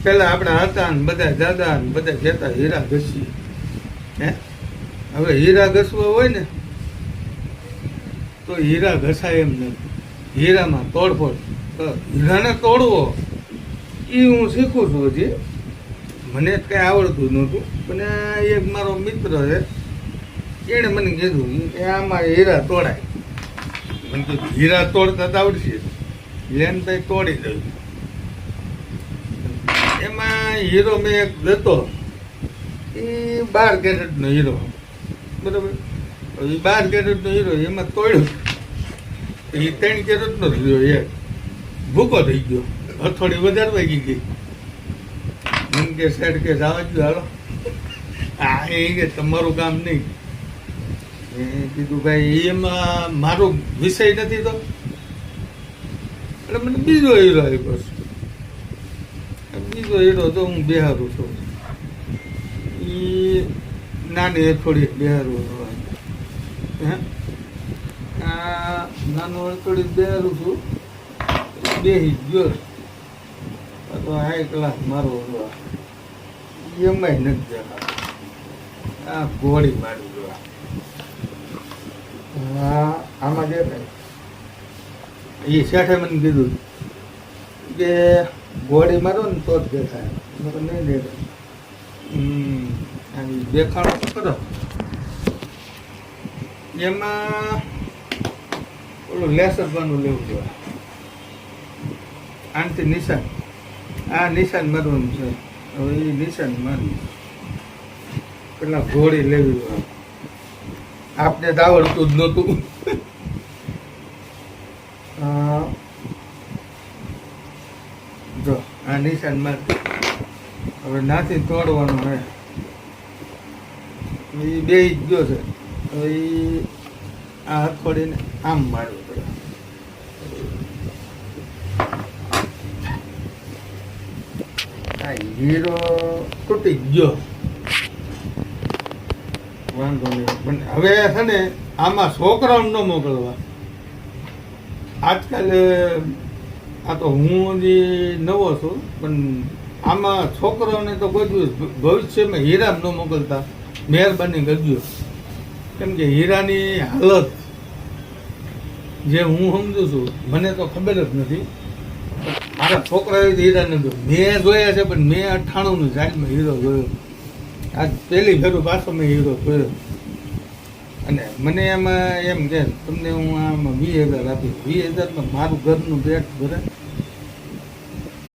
પેલા આપણા હતા ને બધા દાદા ને બધા કહેતા હીરા ઘસીએ. હે હવે હીરા ઘસવા હોય ને તો હીરા ઘસાય એમ નથી. હીરામાં તોડફોડ, હીરાને તોડવો એ હું શીખું છું. હજી મને કંઈ આવડતું નહોતું, પણ એક મારો મિત્ર છે એણે મને કીધું કે આમાં હીરા તોડાય. મને કીધું હીરા તોડતા જ આવડશે, લેનભાઈ તોડી દઉં. એમાં હીરો મેં એક લેતો, એ 12 કેરેટનો હીરો, બરાબર. એ 12 કેરેટનો હીરો એમાં તોડ્યો, એ 3 કેરેટનો જ રહ્યો. એક ભૂકો થઈ ગયો, હથોડી વધારે વાગી ગઈ. મને કે સાઈડ કે જવા જ હાલો, હા એ કે તમારું કામ નહીં. મેં કીધું ભાઈ એમાં મારો વિષય નથી તો. એટલે મને બીજો હીરો આપ્યો છે. બીજો હીરો તો હું બિહારું છું. એ નાની થોડી બિહારું છું. હે આ નાનો થોડી બિહારું છું, બેસી ગયો તો હાઈ ક્લાસ મારો એમાંય નથી દેખાતો. આ ઘોડી મારી જો આમાં દેખાય. એ શેઠે મને કીધું કે ઘોડી મારો ને તો જ દેખાય, નહીં દેખાય. દેખાડો કરો એમાં ઓલું લેસર બનવું લેવું જોઈએ. આનાથી નિશાન, આ નિશાન મારવાનું છે. હવે એ નિશાન મારી પેલા ઘોડી લેવી હોય. આપને તો આવડતું જ નહોતું. જો આ નિશાન મારી, હવે નાથી તોડવાનું હે. એ બે જ ગયો છે. હવે એ આ હથોડીને આમ મારવું પડે. હીરો તૂટી ગયો, વાંધો નહીં. પણ હવે છે ને આમાં છોકરાઓને ન મોકલવા. આજકાલ આ તો હું જે નવો છું, પણ આમાં છોકરાઓને તો બધું ભવિષ્યમાં હીરા ન મોકલતા મહેરબાની કરજો. કેમ કે હીરાની હાલત જે હું સમજુ છું, મને તો ખબર જ નથી. મારા છોકરાએ હીરા નથી મેં જોયા છે, પણ મેં 98ની સાલમાં હીરો જોયો. આજ પહેલી ફેરું પાછો મેં હીરો જોયો. અને મને એમાં એમ કે તમને હું આમાં 20,000 આપીશ. 20,000માં મારું ઘરનું પેટ ભરે.